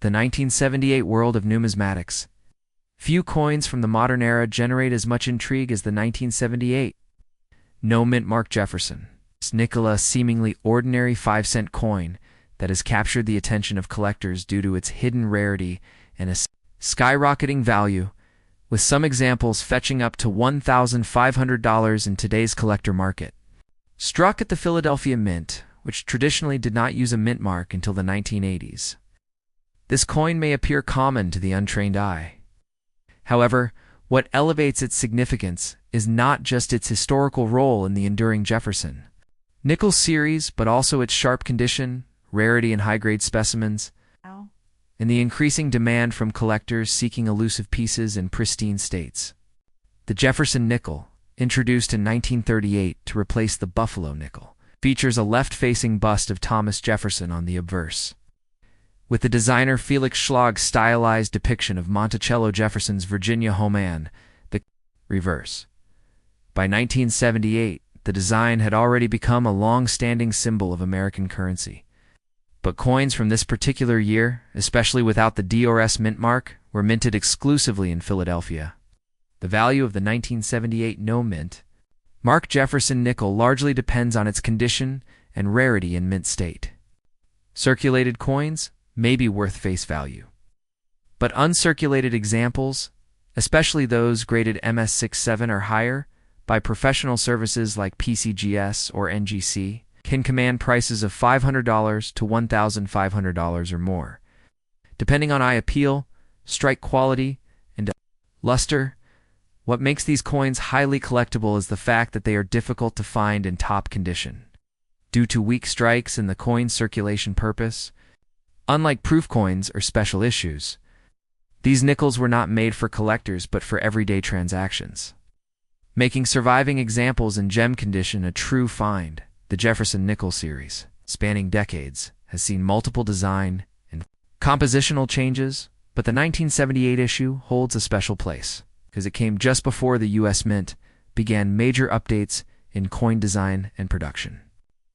The 1978 world of numismatics. Few coins from the modern era generate as much intrigue as the 1978 no mint Mark Jefferson nickel, a seemingly ordinary 5-cent coin that has captured the attention of collectors due to its hidden rarity and a skyrocketing value, with some examples fetching up to $1,500 in today's collector market. Struck at the Philadelphia Mint, which traditionally did not use a mint mark until the 1980s. This coin may appear common to the untrained eye. However, what elevates its significance is not just its historical role in the enduring Jefferson nickel series, but also its sharp condition, rarity in high-grade specimens, and the increasing demand from collectors seeking elusive pieces in pristine states. The Jefferson nickel, introduced in 1938 to replace the Buffalo nickel, features a left-facing bust of Thomas Jefferson on the obverse, with the designer Felix Schlag's stylized depiction of Monticello Jefferson's Virginia homeland, the reverse. By 1978, the design had already become a long-standing symbol of American currency. But coins from this particular year, especially without the DRS mint mark, were minted exclusively in Philadelphia. The value of the 1978 no mint Mark Jefferson nickel largely depends on its condition and rarity in mint state. Circulated coins may be worth face value, but uncirculated examples, especially those graded MS67 or higher by professional services like PCGS or NGC, can command prices of $500 to $1,500 or more, depending on eye appeal, strike quality, and luster. What makes these coins highly collectible is the fact that they are difficult to find in top condition, due to weak strikes and the coin's circulation purpose. Unlike proof coins or special issues, these nickels were not made for collectors but for everyday transactions, making surviving examples in gem condition a true find. The Jefferson nickel series, spanning decades, has seen multiple design and compositional changes, but the 1978 issue holds a special place because it came just before the U.S. Mint began major updates in coin design and production.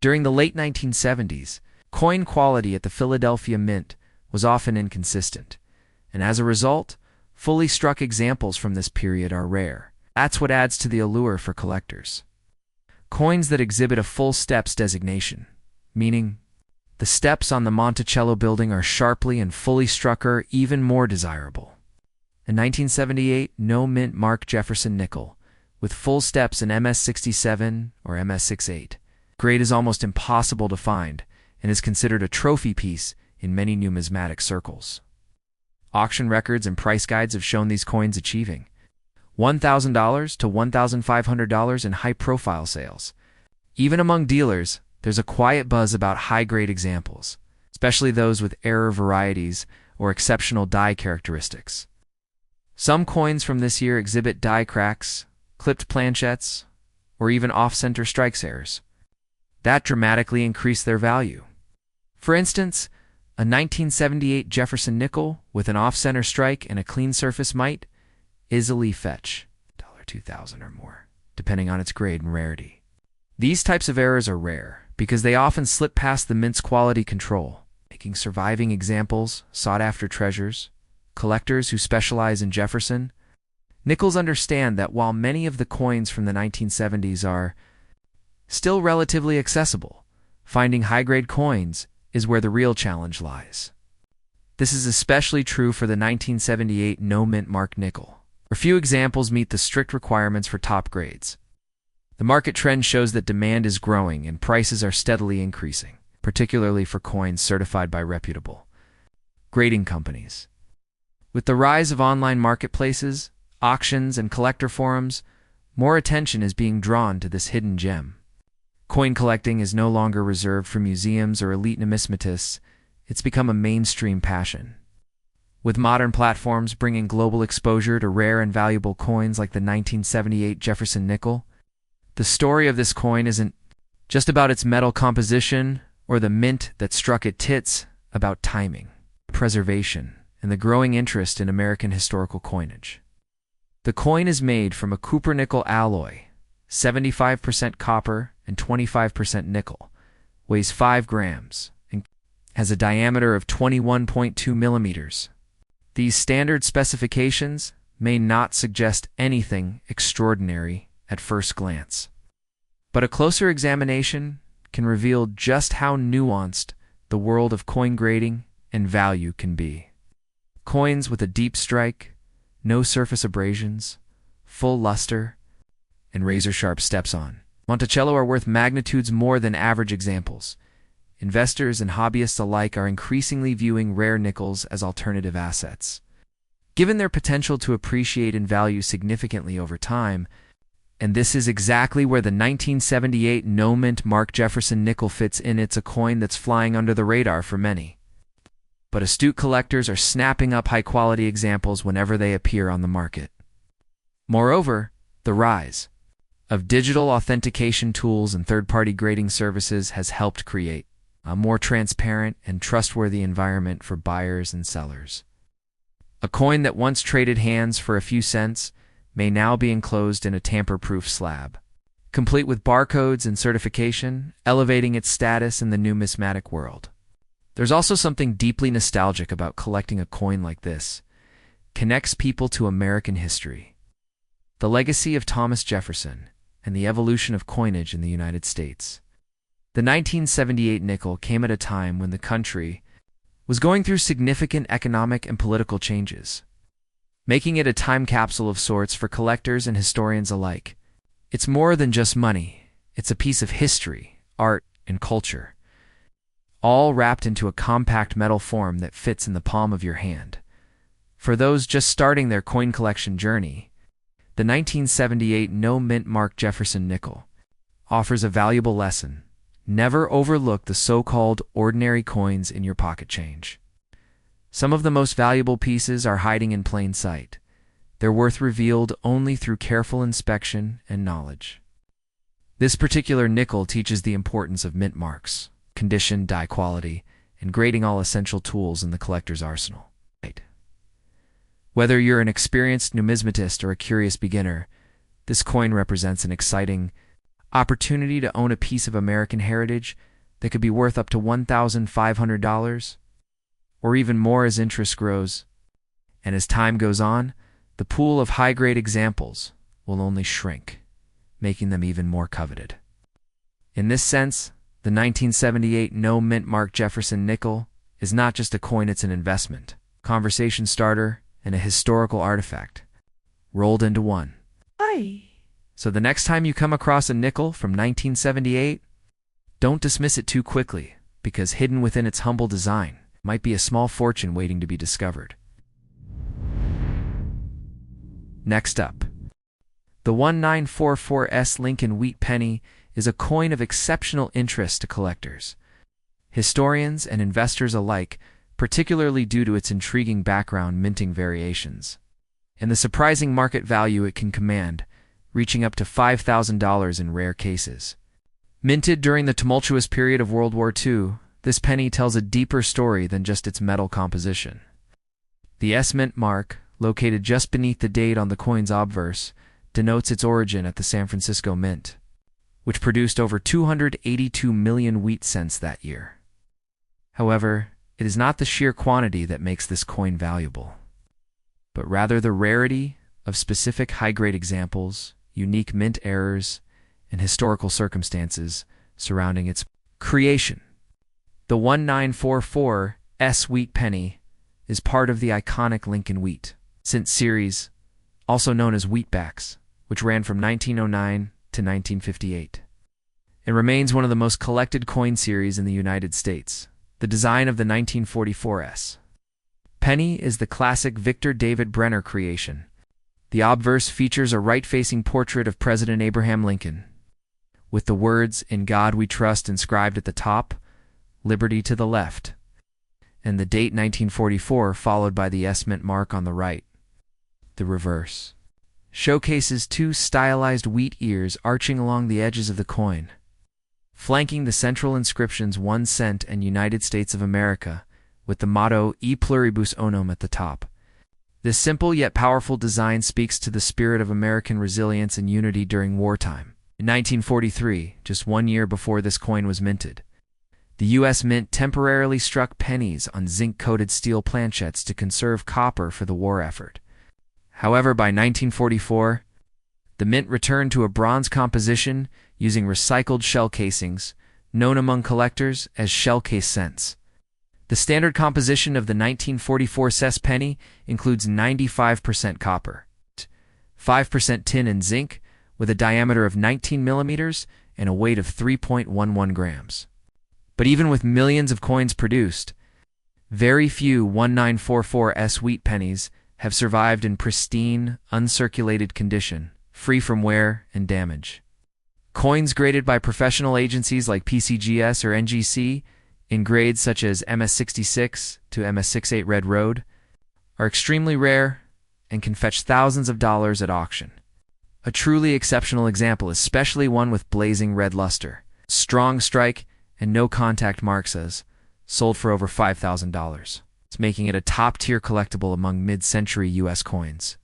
During the late 1970s, coin quality at the Philadelphia Mint was often inconsistent, and as a result, fully struck examples from this period are rare. That's what adds to the allure for collectors. Coins that exhibit a full steps designation, meaning the steps on the Monticello building are sharply and fully struck, are even more desirable. A 1978 no mint Mark Jefferson nickel with full steps in MS67 or MS68 grade is almost impossible to find and is considered a trophy piece in many numismatic circles. Auction records and price guides have shown these coins achieving $1,000 to $1,500 in high-profile sales. Even among dealers, there's a quiet buzz about high-grade examples, especially those with error varieties or exceptional die characteristics. Some coins from this year exhibit die cracks, clipped planchettes, or even off-center strikes errors. That dramatically increased their value. For instance, a 1978 Jefferson nickel with an off-center strike and a clean surface might easily fetch $2,000 or more, depending on its grade and rarity. These types of errors are rare because they often slip past the mint's quality control, making surviving examples sought-after treasures. Collectors who specialize in Jefferson nickels understand that while many of the coins from the 1970s are still relatively accessible, finding high-grade coins is where the real challenge lies. This is especially true for the 1978 no mint Mark nickel. A few examples meet the strict requirements for top grades. The market trend shows that demand is growing and prices are steadily increasing, particularly for coins certified by reputable grading companies. With the rise of online marketplaces, auctions, and collector forums, more attention is being drawn to this hidden gem. Coin collecting is no longer reserved for museums or elite numismatists. It's become a mainstream passion. With modern platforms bringing global exposure to rare and valuable coins like the 1978 Jefferson nickel, the story of this coin isn't just about its metal composition or the mint that struck it. It's about timing, preservation, and the growing interest in American historical coinage. The coin is made from a copper-nickel alloy, 75% copper and 25% nickel, weighs 5 grams, and has a diameter of 21.2 millimeters. These standard specifications may not suggest anything extraordinary at first glance, but a closer examination can reveal just how nuanced the world of coin grading and value can be. Coins with a deep strike, no surface abrasions, full luster, and razor-sharp steps on Monticello are worth magnitudes more than average examples. Investors and hobbyists alike are increasingly viewing rare nickels as alternative assets. Given their potential to appreciate in value significantly over time, and this is exactly where the 1978 no-mint Mark Jefferson nickel fits in. It's a coin that's flying under the radar for many, but astute collectors are snapping up high-quality examples whenever they appear on the market. Moreover, the rise of digital authentication tools and third-party grading services has helped create a more transparent and trustworthy environment for buyers and sellers. A coin that once traded hands for a few cents may now be enclosed in a tamper-proof slab, complete with barcodes and certification, elevating its status in the numismatic world. There's also something deeply nostalgic about collecting a coin like this. Connects people to American history, the legacy of Thomas Jefferson, and the evolution of coinage in the United States. The 1978 nickel came at a time when the country was going through significant economic and political changes, making it a time capsule of sorts for collectors and historians alike. It's more than just money. It's a piece of history, art, and culture, all wrapped into a compact metal form that fits in the palm of your hand. For those just starting their coin collection journey, the 1978 no-mint Mark Jefferson nickel offers a valuable lesson. Never overlook the so-called ordinary coins in your pocket change. Some of the most valuable pieces are hiding in plain sight. Their worth revealed only through careful inspection and knowledge. This particular nickel teaches the importance of mint marks, condition, die quality, and grading, all essential tools in the collector's arsenal. Whether you're an experienced numismatist or a curious beginner, this coin represents an exciting opportunity to own a piece of American heritage that could be worth up to $1,500, or even more as interest grows. And as time goes on, the pool of high-grade examples will only shrink, making them even more coveted. In this sense, the 1978 no-mint Mark Jefferson nickel is not just a coin, it's an investment, conversation starter, and a historical artifact, rolled into one. So the next time you come across a nickel from 1978, don't dismiss it too quickly, because hidden within its humble design might be a small fortune waiting to be discovered. Next up, the 1944 Lincoln Wheat Penny is a coin of exceptional interest to collectors, historians, and investors alike, particularly due to its intriguing background minting variations, and the surprising market value it can command, reaching up to $5,000 in rare cases. Minted during the tumultuous period of World War II, this penny tells a deeper story than just its metal composition. The S-mint mark, located just beneath the date on the coin's obverse, denotes its origin at the San Francisco Mint, which produced over 282 million wheat cents that year. However, it is not the sheer quantity that makes this coin valuable, but rather the rarity of specific high-grade examples, unique mint errors, and historical circumstances surrounding its creation. The 1944 Wheat Penny is part of the iconic Lincoln Wheat Cent series, also known as Wheatbacks, which ran from 1909 to 1958. It remains one of the most collected coin series in the United States. The design of the 1944 penny is the classic Victor David Brenner creation. The obverse features a right-facing portrait of President Abraham Lincoln, with the words, "In God We Trust," inscribed at the top, "Liberty" to the left, and the date 1944 followed by the S-mint mark on the right. The reverse showcases two stylized wheat ears arching along the edges of the coin, flanking the central inscriptions 1 cent and United States of America, with the motto E Pluribus Unum at the top. This simple yet powerful design speaks to the spirit of American resilience and unity during wartime. In 1943, just 1 year before this coin was minted, The U.S. Mint temporarily struck pennies on zinc-coated steel planchettes to conserve copper for the war effort. However, by 1944, the mint returned to a bronze composition using recycled shell casings, known among collectors as shell case cents. The standard composition of the 1944 cess penny includes 95% copper, 5% tin and zinc, with a diameter of 19 millimeters and a weight of 3.11 grams. But even with millions of coins produced, very few 1944S wheat pennies have survived in pristine, uncirculated condition, free from wear and damage. Coins graded by professional agencies like PCGS or NGC, in grades such as MS66 to MS68 Red Road, are extremely rare and can fetch thousands of dollars at auction. A truly exceptional example, especially one with blazing red luster, strong strike, and no contact marks, as sold for over $5,000. It's making it a top-tier collectible among mid-century U.S. coins.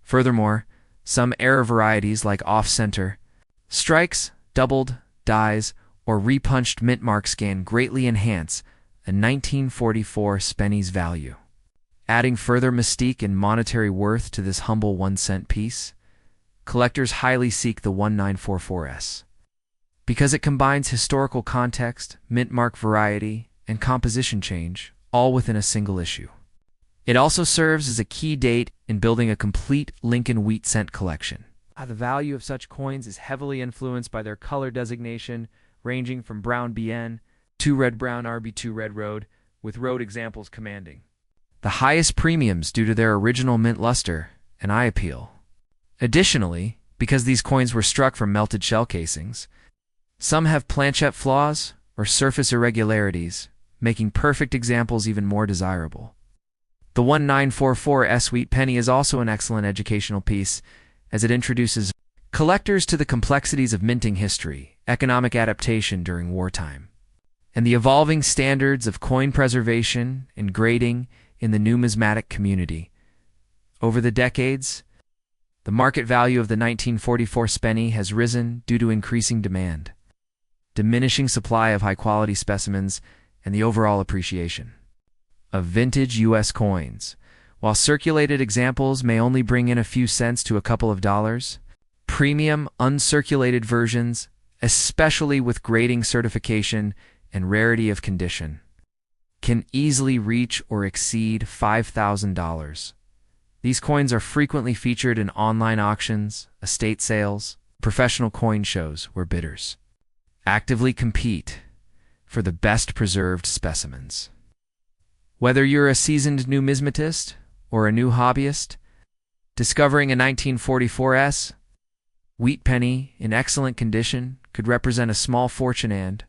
Furthermore, some error varieties like off-center strikes, doubled, dies, or repunched mint marks can greatly enhance a 1944 penny's value. Adding further mystique and monetary worth to this humble 1-cent piece, collectors highly seek the 1944S. Because it combines historical context, mint mark variety, and composition change, all within a single issue. It also serves as a key date in building a complete Lincoln wheat cent collection. The value of such coins is heavily influenced by their color designation, ranging from brown BN to red-brown RB2 Red Road, with road examples commanding the highest premiums due to their original mint luster and eye appeal. Additionally, because these coins were struck from melted shell casings, some have planchette flaws or surface irregularities, making perfect examples even more desirable. The 1944S wheat penny is also an excellent educational piece, as it introduces collectors to the complexities of minting history, economic adaptation during wartime, and the evolving standards of coin preservation and grading in the numismatic community. Over the decades, the market value of the 1944 penny has risen due to increasing demand, diminishing supply of high-quality specimens, and the overall appreciation of vintage U.S. coins. While circulated examples may only bring in a few cents to a couple of dollars, premium, uncirculated versions, especially with grading certification and rarity of condition, can easily reach or exceed $5,000. These coins are frequently featured in online auctions, estate sales, professional coin shows where bidders actively compete for the best preserved specimens. Whether you're a seasoned numismatist or a new hobbyist, discovering a 1944S wheat penny in excellent condition could represent a small fortune and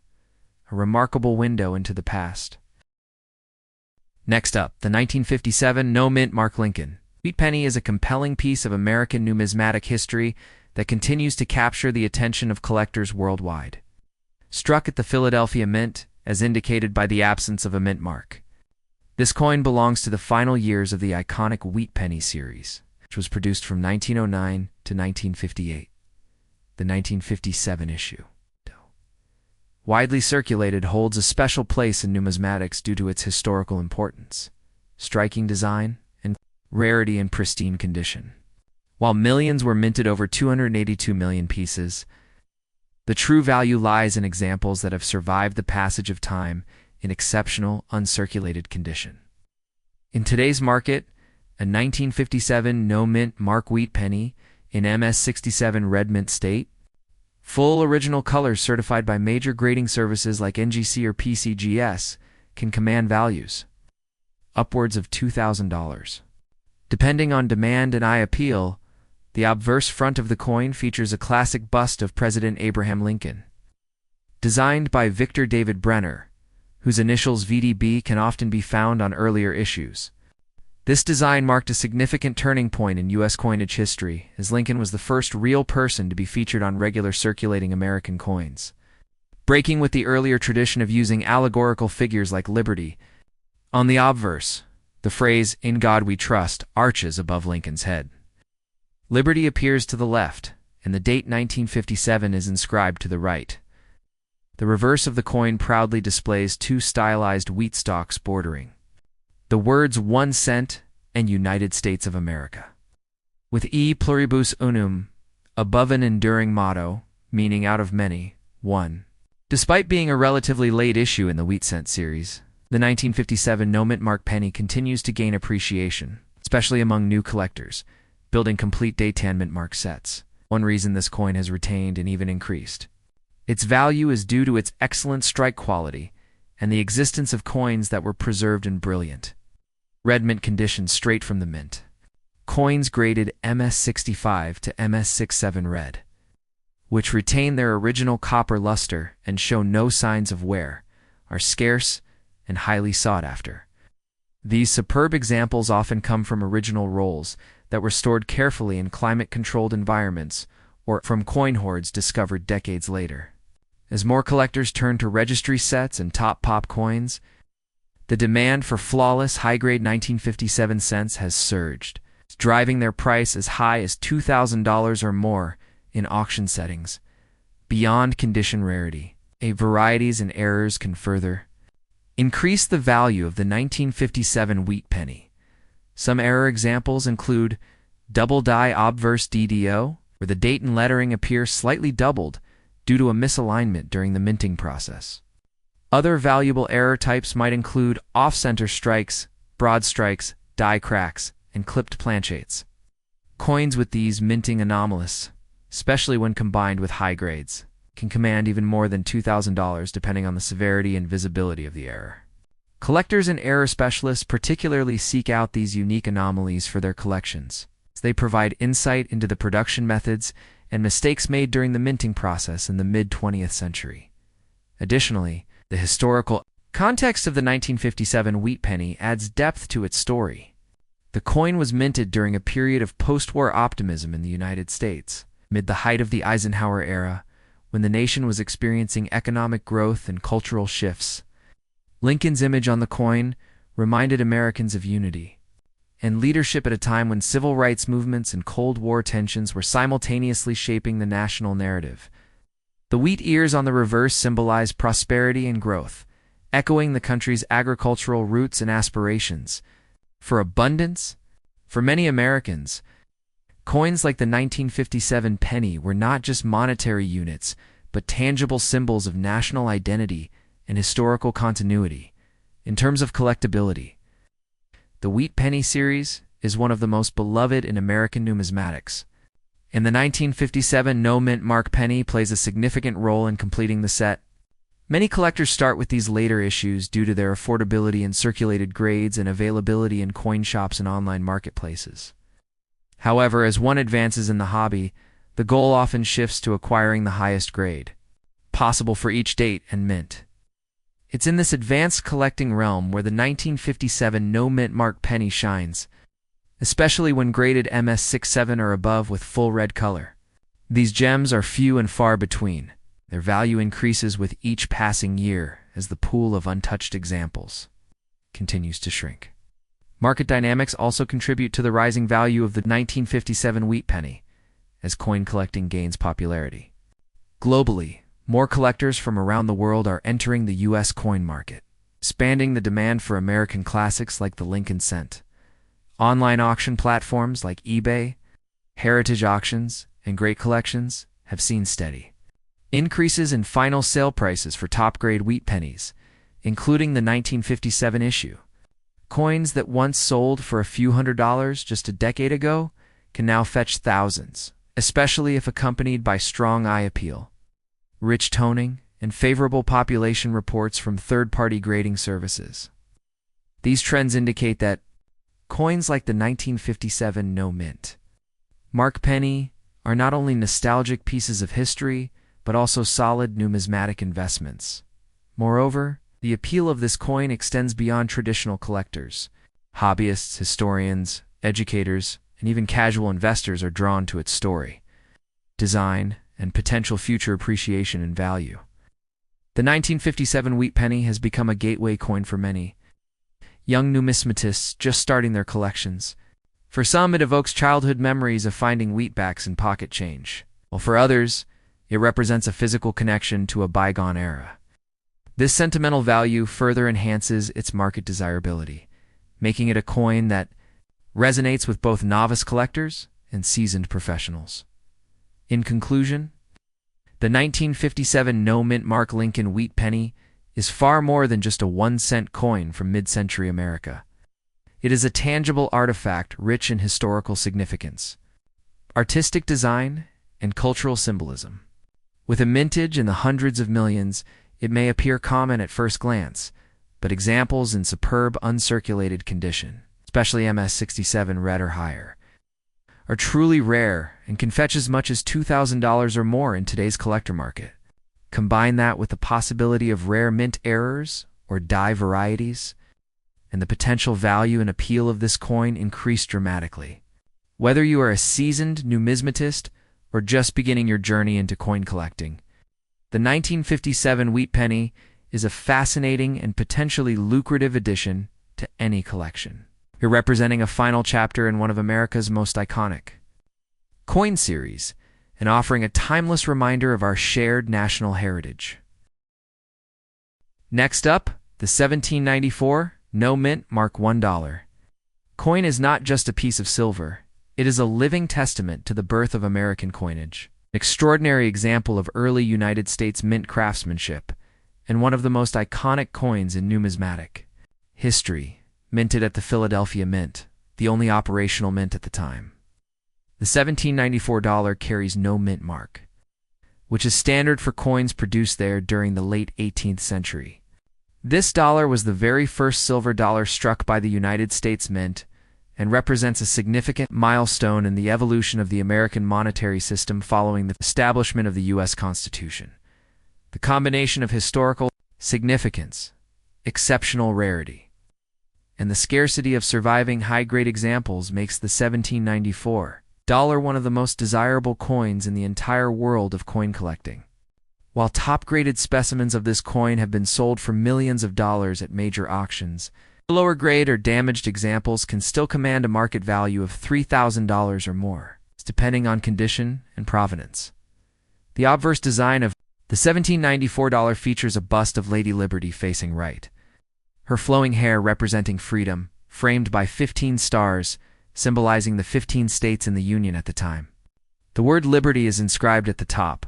a remarkable window into the past. Next up, the 1957 No Mint Mark Lincoln wheat penny is a compelling piece of American numismatic history that continues to capture the attention of collectors worldwide. Struck at the Philadelphia Mint, as indicated by the absence of a mint mark, this coin belongs to the final years of the iconic wheat penny series, which was produced from 1909 to 1958, the 1957 issue. Widely circulated, holds a special place in numismatics due to its historical importance, striking design, and rarity in pristine condition. While millions were minted over 282 million pieces, the true value lies in examples that have survived the passage of time in exceptional, uncirculated condition. In today's market, a 1957 No Mint Mark wheat penny in MS67 red mint state, full original colors certified by major grading services like NGC or PCGS, can command values upwards of $2,000. Depending on demand and eye appeal, the obverse front of the coin features a classic bust of President Abraham Lincoln, designed by Victor David Brenner, whose initials VDB can often be found on earlier issues. This design marked a significant turning point in U.S. coinage history, as Lincoln was the first real person to be featured on regular circulating American coins, breaking with the earlier tradition of using allegorical figures like Liberty. On the obverse, the phrase, "In God We Trust," arches above Lincoln's head. Liberty appears to the left, and the date 1957 is inscribed to the right. The reverse of the coin proudly displays two stylized wheat stalks bordering the words 1 cent and United States of America, with E pluribus unum above an enduring motto, meaning out of many, one. Despite being a relatively late issue in the wheat cent series, the 1957 no-mint mark penny continues to gain appreciation, especially among new collectors, building complete day 10 mint mark sets. One reason this coin has retained and even increased. Its value is due to its excellent strike quality and the existence of coins that were preserved in brilliant red mint condition straight from the mint. Coins graded MS65 to MS67 red, which retain their original copper luster and show no signs of wear, are scarce and highly sought after. These superb examples often come from original rolls that were stored carefully in climate-controlled environments or from coin hoards discovered decades later. As more collectors turn to registry sets and top pop coins, the demand for flawless high-grade 1957 cents has surged, driving their price as high as $2,000 or more in auction settings. Beyond condition rarity, varieties and errors can further increase the value of the 1957 wheat penny. Some error examples include double die obverse DDO, where the date and lettering appear slightly doubled due to a misalignment during the minting process. Other valuable error types might include off-center strikes, broad strikes, die cracks, and clipped planchettes. Coins with these minting anomalies, especially when combined with high grades, can command even more than $2,000 depending on the severity and visibility of the error. Collectors and error specialists particularly seek out these unique anomalies for their collections, as they provide insight into the production methods and mistakes made during the minting process in the mid-20th century. Additionally, the historical context of the 1957 wheat penny adds depth to its story. The coin was minted during a period of post-war optimism in the United States, amid the height of the Eisenhower era, when the nation was experiencing economic growth and cultural shifts. Lincoln's image on the coin reminded Americans of unity and leadership at a time when civil rights movements and Cold War tensions were simultaneously shaping the national narrative. The wheat ears on the reverse symbolize prosperity and growth, echoing the country's agricultural roots and aspirations for abundance. For many Americans, coins like the 1957 penny were not just monetary units, but tangible symbols of national identity and historical continuity. In terms of collectability, the wheat penny series is one of the most beloved in American numismatics, and the 1957 no-mint mark penny plays a significant role in completing the set. Many collectors start with these later issues due to their affordability in circulated grades and availability in coin shops and online marketplaces. However, as one advances in the hobby, the goal often shifts to acquiring the highest grade possible for each date and mint. It's in this advanced collecting realm where the 1957 no-mint mark penny shines, especially when graded MS67 or above with full red color. These gems are few and far between. Their value increases with each passing year as the pool of untouched examples continues to shrink. Market dynamics also contribute to the rising value of the 1957 wheat penny as coin collecting gains popularity. Globally, more collectors from around the world are entering the U.S. coin market, expanding the demand for American classics like the Lincoln cent. Online auction platforms like eBay, Heritage Auctions, and Great Collections have seen steady increases in final sale prices for top-grade wheat pennies, including the 1957 issue. Coins that once sold for a few $100s just a decade ago can now fetch thousands, especially if accompanied by strong eye appeal, rich toning, and favorable population reports from third-party grading services. These trends indicate that coins like the 1957 no-mint mark penny are not only nostalgic pieces of history, but also solid numismatic investments. Moreover, the appeal of this coin extends beyond traditional collectors. Hobbyists, historians, educators, and even casual investors are drawn to its story, design, and potential future appreciation and value. The 1957 wheat penny has become a gateway coin for many young numismatists just starting their collections. For some, it evokes childhood memories of finding wheatbacks in pocket change, while for others, It represents a physical connection to a bygone era. This sentimental value further enhances its market desirability, making it a coin that resonates with both novice collectors and seasoned professionals. In conclusion, the 1957 no-mint mark Lincoln wheat penny is far more than just a 1-cent coin from mid-century America. It is a tangible artifact rich in historical significance, artistic design, and cultural symbolism. With a mintage in the hundreds of millions, it may appear common at first glance, but examples in superb uncirculated condition, especially MS-67 red or higher, are truly rare and can fetch as much as $2,000 or more in today's collector market. Combine that with the possibility of rare mint errors or die varieties, and the potential value and appeal of this coin increase dramatically. Whether you are a seasoned numismatist or just beginning your journey into coin collecting, the 1957 wheat penny is a fascinating and potentially lucrative addition to any collection. You're representing a final chapter in one of America's most iconic coin series and offering a timeless reminder of our shared national heritage. Next up, the 1794 no mint mark $1 coin is not just a piece of silver. It is a living testament to the birth of American coinage, an extraordinary example of early United States mint craftsmanship, and one of the most iconic coins in numismatic history, minted at the Philadelphia Mint, the only operational mint at the time. The 1794 dollar carries no mint mark, which is standard for coins produced there during the late 18th century. This dollar was the very first silver dollar struck by the United States Mint and represents a significant milestone in the evolution of the American monetary system following the establishment of the U.S. Constitution. The combination of historical significance, exceptional rarity, and the scarcity of surviving high-grade examples makes the 1794 dollar one of the most desirable coins in the entire world of coin collecting. While top-graded specimens of this coin have been sold for millions of dollars at major auctions, lower grade or damaged examples can still command a market value of $3,000 or more, depending on condition and provenance. The obverse design of the 1794 dollar features a bust of Lady Liberty facing right, her flowing hair representing freedom, framed by 15 stars, symbolizing the 15 states in the Union at the time. The word liberty is inscribed at the top,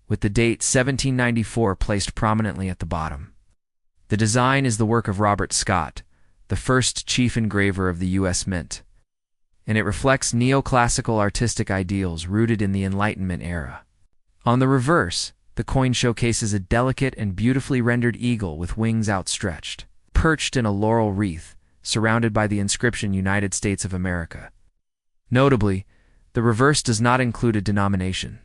with the date 1794 placed prominently at the bottom. The design is the work of Robert Scott, the first chief engraver of the U.S. Mint, and it reflects neoclassical artistic ideals rooted in the Enlightenment era. On the reverse, the coin showcases a delicate and beautifully rendered eagle with wings outstretched, perched in a laurel wreath, surrounded by the inscription United States of America. Notably, the reverse does not include a denomination.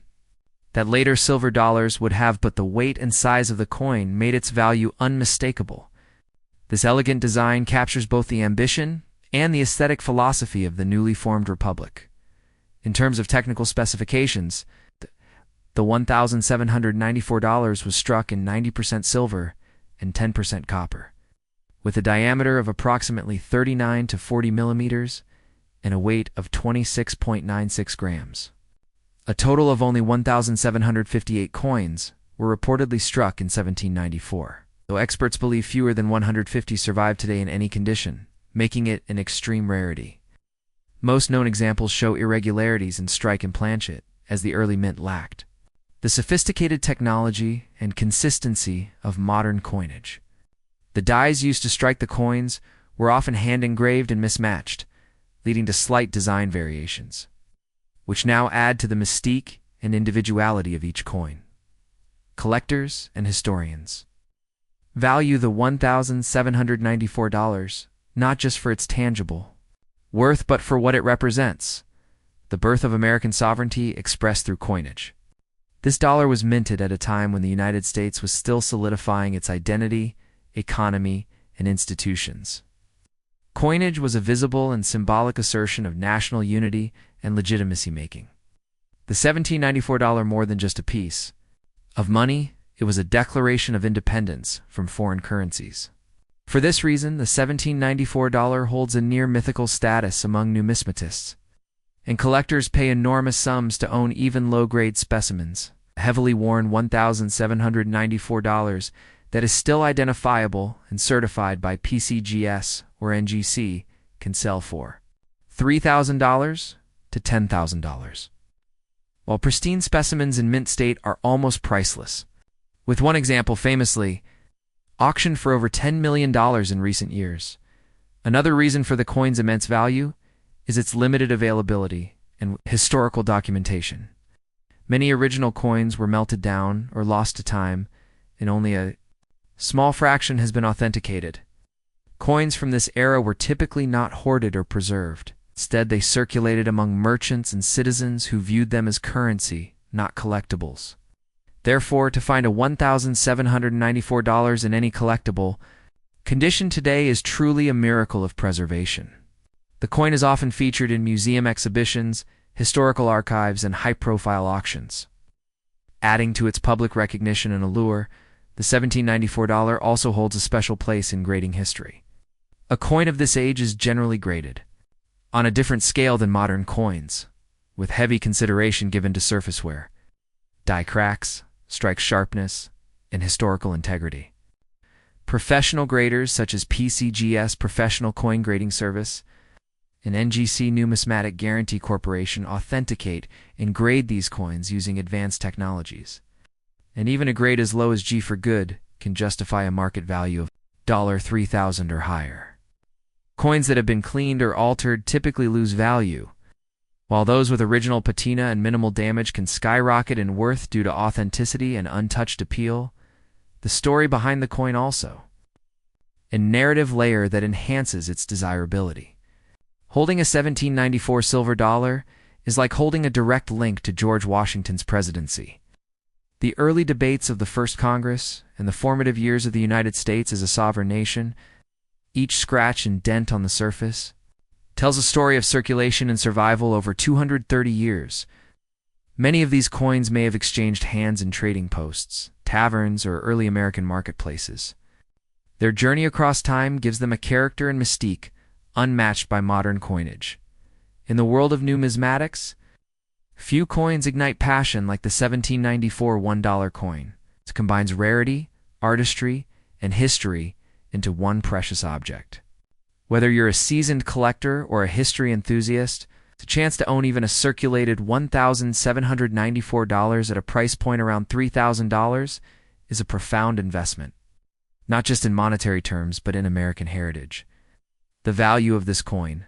That later silver dollars would have, but the weight and size of the coin made its value unmistakable. This elegant design captures both the ambition and the aesthetic philosophy of the newly formed republic. In terms of technical specifications, the $1,794 was struck in 90% silver and 10% copper, with a diameter of approximately 39 to 40 millimeters and a weight of 26.96 grams. A total of only 1,758 coins were reportedly struck in 1794, though experts believe fewer than 150 survive today in any condition, making it an extreme rarity. Most known examples show irregularities in strike and planchet, as the early mint lacked the sophisticated technology and consistency of modern coinage. The dies used to strike the coins were often hand-engraved and mismatched, leading to slight design variations, which now add to the mystique and individuality of each coin. Collectors and historians value the $1,794 not just for its tangible worth but for what it represents, the birth of American sovereignty expressed through coinage. This dollar was minted at a time when the United States was still solidifying its identity, economy, and institutions. Coinage was a visible and symbolic assertion of national unity and legitimacy-making. The 1794 dollar more than just a piece of money, it was a declaration of independence from foreign currencies. For this reason, the 1794 dollar holds a near-mythical status among numismatists, and collectors pay enormous sums to own even low-grade specimens. heavily worn $1,794 that is still identifiable and certified by PCGS or NGC can sell for $3,000 to $10,000, while pristine specimens in mint state are almost priceless, with one example famously auctioned for over $10 million in recent years. Another reason for the coin's immense value is its limited availability and historical documentation. Many original coins were melted down or lost to time, and only a small fraction has been authenticated. Coins from this era were typically not hoarded or preserved. Instead, they circulated among merchants and citizens who viewed them as currency, not collectibles. Therefore, to find a $1,794 in any collectible condition today is truly a miracle of preservation. The coin is often featured in museum exhibitions, historical archives, and high-profile auctions. Adding to its public recognition and allure, the $1,794 also holds a special place in grading history. A coin of this age is generally graded on a different scale than modern coins, with heavy consideration given to surface wear, die cracks, strike sharpness, and historical integrity. Professional graders such as PCGS Professional Coin Grading Service and NGC Numismatic Guarantee Corporation authenticate and grade these coins using advanced technologies. And even a grade as low as G for good can justify a market value of $3,000 or higher. Coins that have been cleaned or altered typically lose value, while those with original patina and minimal damage can skyrocket in worth due to authenticity and untouched appeal. The story behind the coin also a narrative layer that enhances its desirability. Holding a 1794 silver dollar is like holding a direct link to George Washington's presidency. The early debates of the First Congress and the formative years of the United States as a sovereign nation, each scratch and dent on the surface, tells a story of circulation and survival over 230 years. Many of these coins may have exchanged hands in trading posts, taverns, or early American marketplaces. Their journey across time gives them a character and mystique unmatched by modern coinage. In the world of numismatics, few coins ignite passion like the 1794 $1 coin. It combines rarity, artistry, and history into one precious object. Whether you're a seasoned collector or a history enthusiast, the chance to own even a circulated $1,794 at a price point around $3,000 is a profound investment, not just in monetary terms, but in American heritage. The value of this coin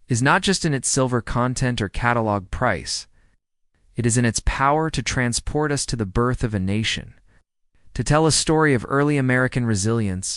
is not just in its silver content or catalog price. It is in its power to transport us to the birth of a nation, to tell a story of early American resilience,